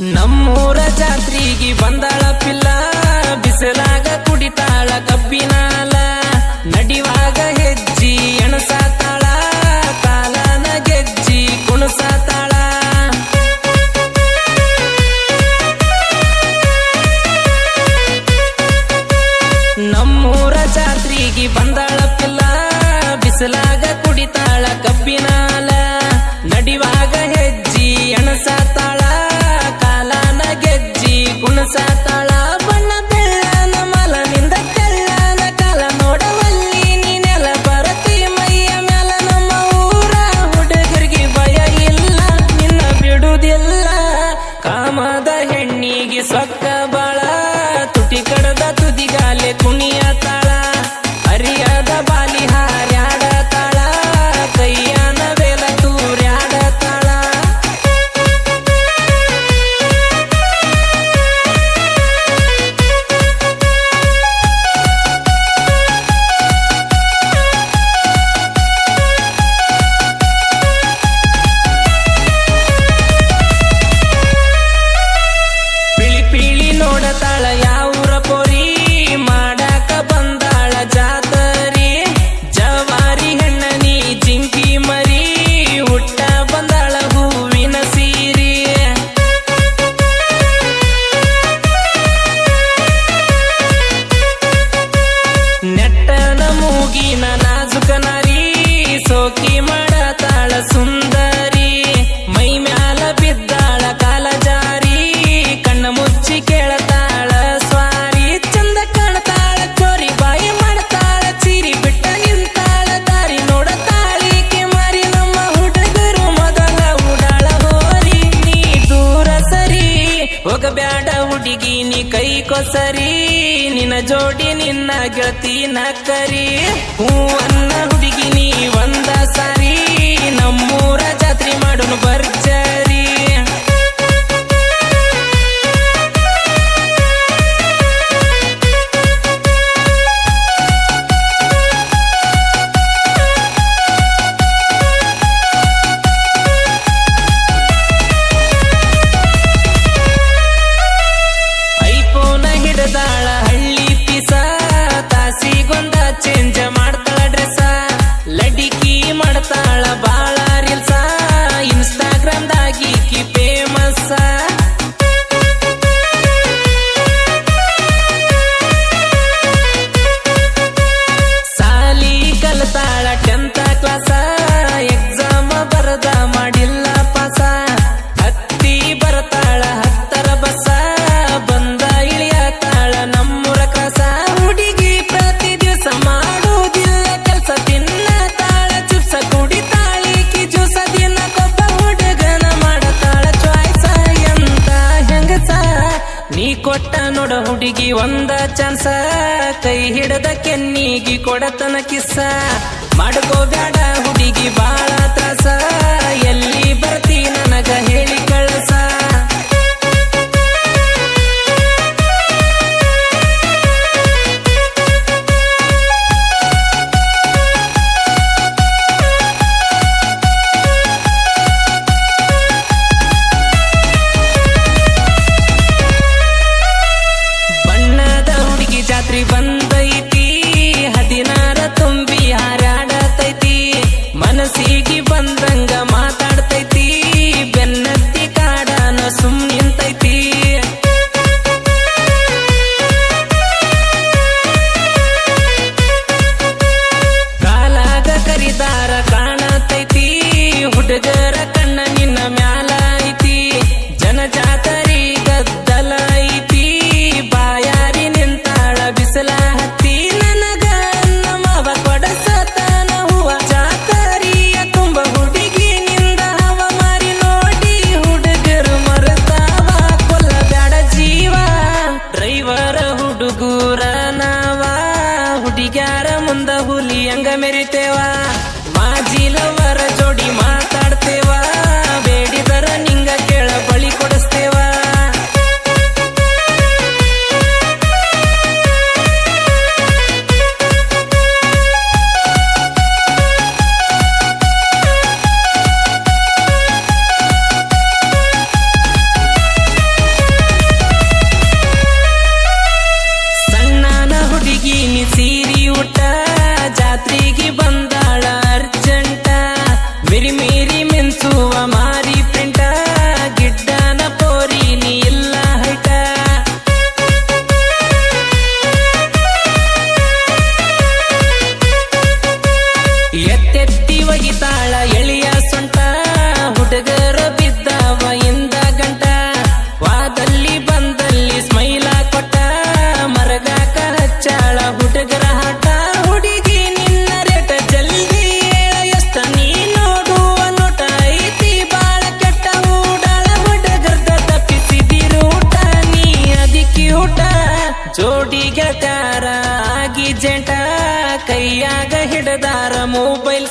ನಮ್ಮೂರ ಜಾತ್ರೆಗೆ ಬಂದಾಳ ಪಿಲ್ಲ, ಬಿಸಿಲಾಗ ಕುಡಿತಾಳ ಕಬ್ಬಿನಾಲ, ನಡಿವಾಗ ಹೆಜ್ಜಿ ಎಣಸಾತಾಳ, ಕಾಲನ ಗೆಜ್ಜಿ ಕುಣಸಾತಾಳ. ನಮ್ಮೂರ ಜಾತ್ರೆಗೆ ಬಂದಾಳ ಪಿಲ್ಲ, ಬಿಸಿಲಾಗ ಕುಡಿತಾಳ ಕಬ್ಬಿನಾಲ, ನಡಿವಾಗ ಹೆಜ್ಜಿ ಎಣಸಾತಾಳ, ಕಾಲನ ಗೆಜ್ಜಿ ಕುಣಸಾತಾಳ. ಬಣ್ಣ ಬೆಳ್ಳನ ಮಲನಿಂದ ತೆಳ್ಳನ ಕಾಲ ನೋಡವಲ್ಲಿ ನೀನೆಲ್ಲ ಬರತಿ ಮೈಯ ಮ್ಯಾಲ. ನಮ್ಮ ಊರ ಹುಡುಗರಿಗೆ ಭಯ ಇಲ್ಲ, ನಿನ್ನ ಬಿಡುವುದಿಲ್ಲ. ಕಾಮದ ಹೆಣ್ಣಿಗೆ ಸೊಕ್ಕ ಬಾಳ, ತುಟಿ ಕಡದ ತುದಿಗಾಲೆ ಕುಣಿಯ ತಾಳ, ಅರಿಯದ ಬಾಲಿ ಹಾರ್ಯಾಡ ತಾಳ, ಕೈಯನ ಬೇಲ ತೂರ್ಯಾಡ ತಾಳ. ಪಿಳಿ ಪಿಳಿ ನೋಡತಾಳ ಯಾವೂರ ಪೋರಿ, ಮಾಡಾಕ ಬಂದಾಳ ಜಾತರಿ. ಜವಾರಿ ಹೆಣ್ಣನಿ ಜಿಂಕಿ ಮರಿ, ಹುಟ್ಟ ಬಂದಾಳ ಹೂವಿನ ಸೀರಿ. ನೆಟ್ಟನ ಮೂಗಿನ ನಾಜುಕ ನಾರಿ, ಸೋಕಿ ಮಾಡತಾಳ ಸುಂದರಿ. ಮೈ ಮ್ಯಾಲ ಬಿದ್ದಾಳ ಕಾಲ ಜಾರಿ, ಕಣ್ಣ ಮುಚ್ಚಿ ಕೇಳತಾಳ ಸ್ವಾರಿ. ಚಂದ ಕಾಣತಾಳ ಚೋರಿ, ಬಾಯಿ ಮಾಡ್ತಾಳ ಚೀರಿ, ಬಿಟ್ಟ ನಿಂತಾಳ ದಾರಿ ನೋಡತಾಳಿಕೆ ಮಾರಿ. ನಮ್ಮ ಹುಡುಗರು ಮೊದಲ ಉಡಾಳ ಹೋರಿ, ನೀ ದೂರ ಸರಿ ಹೋಗಬ್ಯಾಡ ಹುಡುಗಿ ನೀ ಕೈ ಕೊಸರಿ. ನಿನ್ನ ಜೋಡಿ ನಿನ್ನ ಗೆಳತಿ ನಕ್ಕರಿ, ಹೂವನ್ನ ಹುಡುಗಿ ನೀ ಒಂದ ಸಾರಿ. ನಮ್ಮೂರ ಜಾತ್ರೆ ಮಾಡೋನು ಬರ್ಜರಿ. ಐಫೋನ ಹಿಡದಾಳ ಹಳ್ಳಿ ಪಿಸ, ತಾಸಿಗೊಂದ ಚೇಂಜ ಮಾಡ್ತಾಳ ಡ್ರೆಸ. ಲಡಿಕಿ ಮಾಡ್ತಾಳ ಬಾಳ ರೀಲ್ಸ, ಇನ್ಸ್ಟಾಗ್ರಾಮ್ದಾಗಿ ಫೇಮಸ್. ಸಾಲಿ ಕಲ್ತಾಳ 10th ಕ್ಲಾಸ, ಎಕ್ಸಾಮ್ ಬರದ ಮಾಡಿಲ್ಲ ಪಾಸ. ಹತ್ತಿ ಬರ್ತಾಳ 10ರ ಬಸ, ಬಂದ ಇಳಿಯತಾಳ ನಮ್ಮೂರ ಕಸ. ಹುಡುಗಿ ಪ್ರತಿ ದಿವಸ ಮಾಡುವುದಿಲ್ಲ ಕೆಲ್ಸ, ತಿನ್ನತಾಳ ಚಿಪ್ಸ, ಕುಡಿತಾಳಿಕಿ ಜ್ಯೂಸ. ದಿನಕ್ಕೊಬ್ಬ ಹುಡುಗನ ಮಾಡತಾಳ ಚಾಯ್ಸ, ಎಂತ ಹೆಂಗಸ. ನೀ ಕೊಟ್ಟ ನೋಡ ಹುಡುಗಿ ಒಂದ ಚಾನ್ಸ, ಕೈ ಹಿಡದ ಕೆನ್ನಿಗಿ ಕೊಡತನ ಕಿಸ್ಸ. ಮಾಡ್ಕೋಬ್ಯಾಡ ಹುಡುಗಿ ಬಾಳ ತ್ರಾಸ, ಎಲ್ಲಿ ಬರ್ತಿ ನನಗ ಹೇಳಿ ಕಳಸ. ಬಣ್ಣದ ಹುಡುಗಿ ಜಾತ್ರೆ ಬಂದೈತಿ, 16 ತುಂಬಿ ಹಾರಾಡತೈತಿ. ಮನಸ್ಸಿಗೆ ಬಂದಂಗ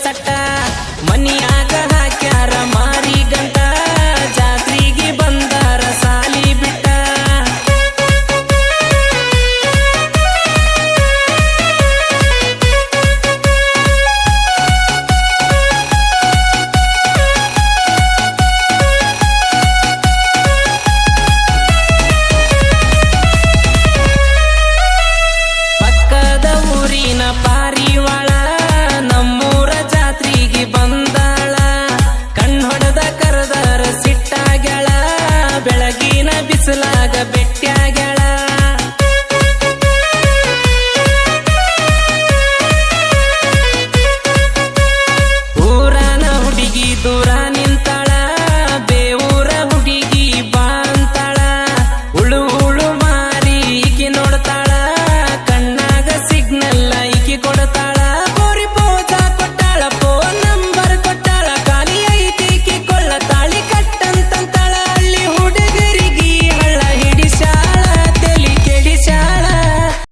ತಟ್ಟ